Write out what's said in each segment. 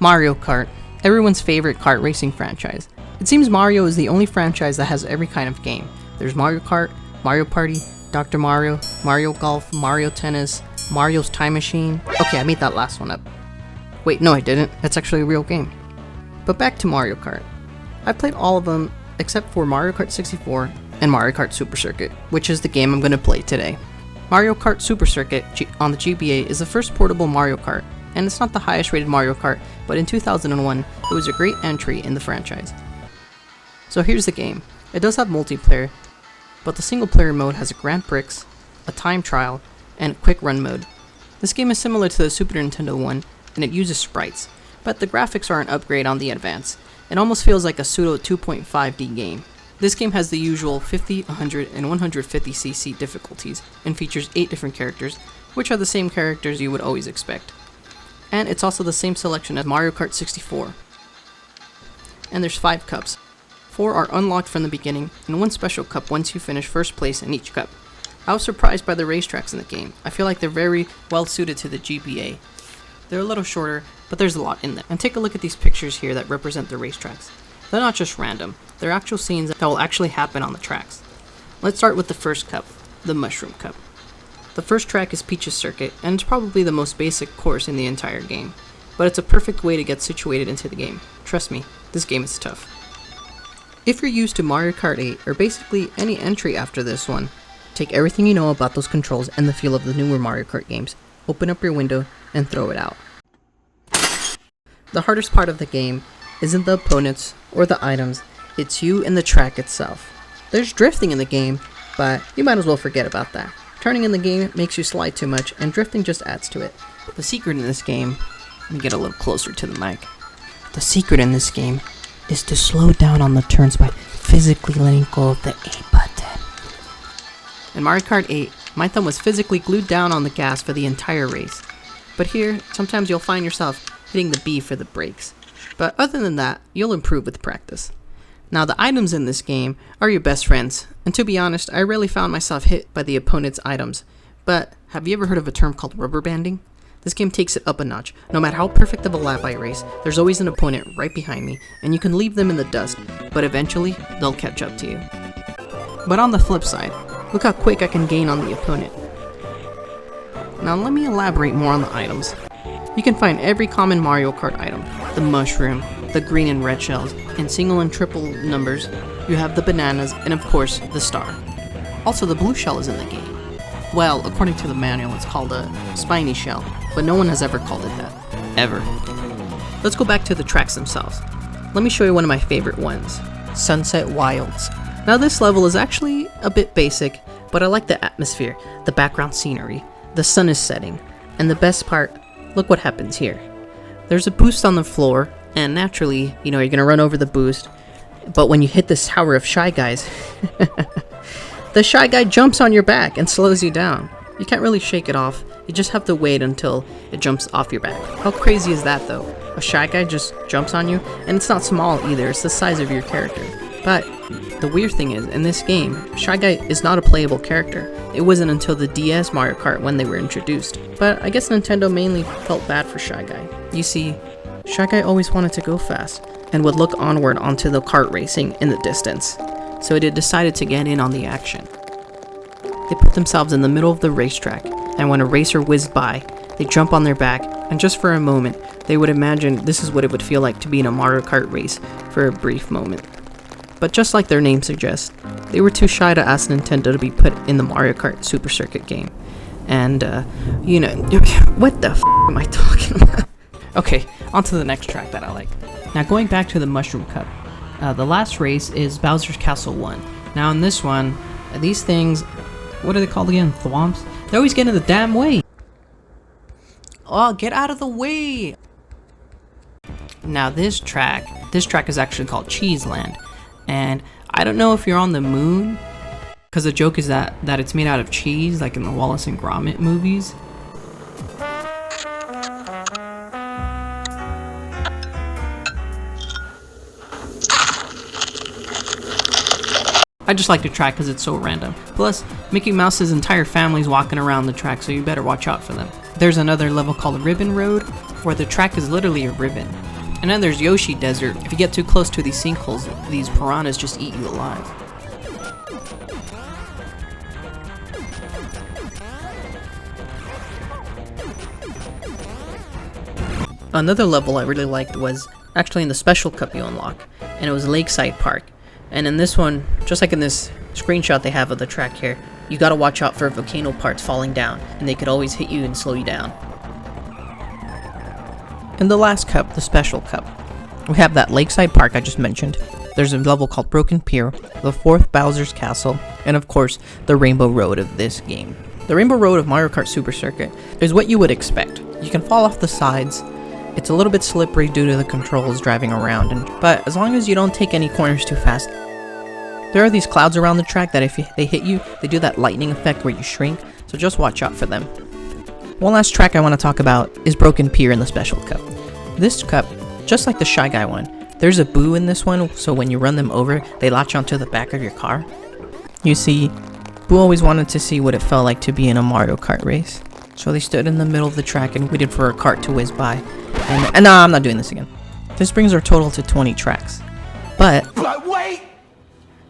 Mario Kart, everyone's favorite kart racing franchise. It seems Mario is the only franchise that has every kind of game. There's Mario Kart, Mario Party, Dr. Mario, Mario Golf, Mario Tennis, Mario's Time Machine. Okay, I made that last one up. Wait, no I didn't. That's actually a real game. But back to Mario Kart. I've played all of them except for Mario Kart 64 and Mario Kart Super Circuit, which is the game I'm going to play today. Mario Kart Super Circuit on the GBA is the first portable Mario Kart, and it's not the highest rated Mario Kart, but in 2001, it was a great entry in the franchise. So here's the game. It does have multiplayer, but the single player mode has a Grand Prix, a time trial, and a quick run mode. This game is similar to the Super Nintendo one, and it uses sprites, but the graphics are an upgrade on the Advance. It almost feels like a pseudo 2.5D game. This game has the usual 50, 100, and 150cc difficulties, and features 8 different characters, which are the same characters you would always expect. And it's also the same selection as Mario Kart 64. And there's 5 cups. 4 are unlocked from the beginning, and 1 special cup once you finish first place in each cup. I was surprised by the racetracks in the game. I feel like they're very well suited to the GBA. They're a little shorter, but there's a lot in them. And take a look at these pictures here that represent the racetracks. They're not just random, they're actual scenes that will actually happen on the tracks. Let's start with the first cup, the Mushroom Cup. The first track is Peach's Circuit, and it's probably the most basic course in the entire game, but it's a perfect way to get situated into the game. Trust me, this game is tough. If you're used to Mario Kart 8, or basically any entry after this one, take everything you know about those controls and the feel of the newer Mario Kart games, open up your window, and throw it out. The hardest part of the game isn't the opponents or the items, it's you and the track itself. There's drifting in the game, but you might as well forget about that. Turning in the game makes you slide too much, and drifting just adds to it. The secret in this game, let me get a little closer to the mic. The secret in this game is to slow down on the turns by physically letting go of the A button. In Mario Kart 8, my thumb was physically glued down on the gas for the entire race. But here, sometimes you'll find yourself hitting the B for the brakes. But other than that, you'll improve with practice. Now the items in this game are your best friends, and to be honest, I rarely found myself hit by the opponent's items. But have you ever heard of a term called rubber banding? This game takes it up a notch. No matter how perfect of a lap I race, there's always an opponent right behind me, and you can leave them in the dust, but eventually, they'll catch up to you. But on the flip side, look how quick I can gain on the opponent. Now let me elaborate more on the items. You can find every common Mario Kart item, the mushroom, the green and red shells, in single and triple numbers. You have the bananas, and of course, the star. Also, the blue shell is in the game. Well, according to the manual, it's called a spiny shell, but no one has ever called it that. Ever. Let's go back to the tracks themselves. Let me show you one of my favorite ones, Sunset Wilds. Now this level is actually a bit basic, but I like the atmosphere, the background scenery, the sun is setting, and the best part, look what happens here. There's a boost on the floor, and naturally, you're gonna run over the boost, but when you hit this tower of Shy Guys, the Shy Guy jumps on your back and slows you down. You can't really shake it off, you just have to wait until it jumps off your back. How crazy is that though? A Shy Guy just jumps on you, and it's not small either, it's the size of your character. But the weird thing is, in this game, Shy Guy is not a playable character. It wasn't until the DS Mario Kart when they were introduced. But I guess Nintendo mainly felt bad for Shy Guy. You see, Shy Guy always wanted to go fast, and would look onward onto the kart racing in the distance. So it had decided to get in on the action. They put themselves in the middle of the racetrack, and when a racer whizzed by, they jump on their back, and just for a moment, they would imagine this is what it would feel like to be in a Mario Kart race for a brief moment. But just like their name suggests, they were too shy to ask Nintendo to be put in the Mario Kart Super Circuit game. And, what the f*** am I talking about? Okay, on to the next track that I like. Now going back to the Mushroom Cup, the last race is Bowser's Castle 1. Now in this one, these things, what are they called again? Thwomps? They always get in the damn way! Oh, get out of the way! Now this track is actually called Cheese Land. And I don't know if you're on the moon, because the joke is that it's made out of cheese, like in the Wallace and Gromit movies. I just like the track because it's so random. Plus, Mickey Mouse's entire family's walking around the track, so you better watch out for them. There's another level called Ribbon Road, where the track is literally a ribbon. And then there's Yoshi Desert. If you get too close to these sinkholes, these piranhas just eat you alive. Another level I really liked was actually in the special cup you unlock, and it was Lakeside Park. And in this one, just like in this screenshot they have of the track here, you gotta watch out for volcano parts falling down, and they could always hit you and slow you down. In the last cup, the special cup, we have that Lakeside Park I just mentioned. There's a level called Broken Pier, the 4th Bowser's Castle, and of course, the Rainbow Road of this game. The Rainbow Road of Mario Kart Super Circuit is what you would expect. You can fall off the sides. It's a little bit slippery due to the controls driving around, but as long as you don't take any corners too fast. There are these clouds around the track that if they hit you, they do that lightning effect where you shrink, so just watch out for them. One last track I want to talk about is Broken Pier in the Special Cup. This cup, just like the Shy Guy one, there's a boo in this one, so when you run them over, they latch onto the back of your car. You see, Boo always wanted to see what it felt like to be in a Mario Kart race. So they stood in the middle of the track and waited for a cart to whiz by. And no, I'm not doing this again. This brings our total to 20 tracks. But wait!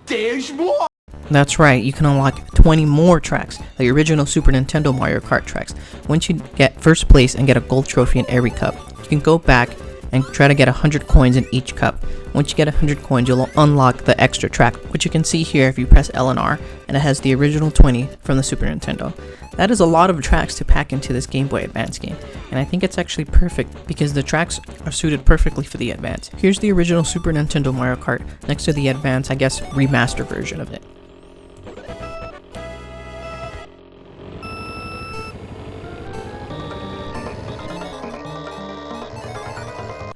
There's more! That's right, you can unlock 20 more tracks, the original Super Nintendo Mario Kart tracks. Once you get first place and get a gold trophy in every cup, you can go back and try to get 100 coins in each cup. Once you get 100 coins, you'll unlock the extra track, which you can see here if you press L and R, and it has the original 20 from the Super Nintendo. That is a lot of tracks to pack into this Game Boy Advance game, and I think it's actually perfect because the tracks are suited perfectly for the Advance. Here's the original Super Nintendo Mario Kart next to the Advance, I guess, remaster version of it.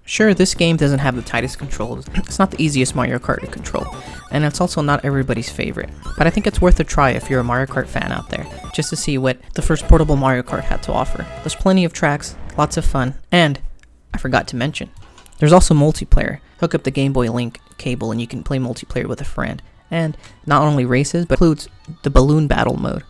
Sure, this game doesn't have the tightest controls, it's not the easiest Mario Kart to control, and it's also not everybody's favorite, but I think it's worth a try if you're a Mario Kart fan out there, just to see what the first portable Mario Kart had to offer. There's plenty of tracks, lots of fun, and, I forgot to mention, there's also multiplayer. Hook up the Game Boy Link cable and you can play multiplayer with a friend, and not only races, but includes the balloon battle mode.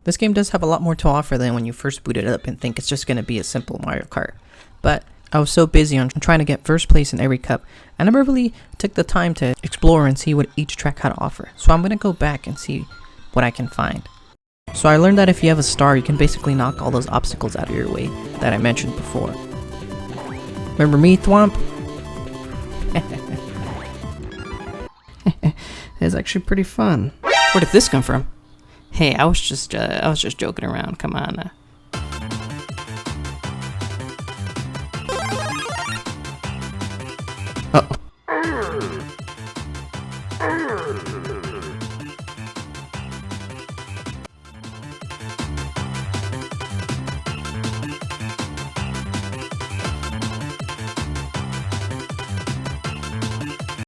This game does have a lot more to offer than when you first boot it up and think it's just going to be a simple Mario Kart. But I was so busy on trying to get first place in every cup, I never really took the time to explore and see what each track had to offer. So I'm going to go back and see what I can find. So I learned that if you have a star, you can basically knock all those obstacles out of your way that I mentioned before. Remember me, Thwomp? It's actually pretty fun. Where did this come from? Hey, I was just joking around. Come on.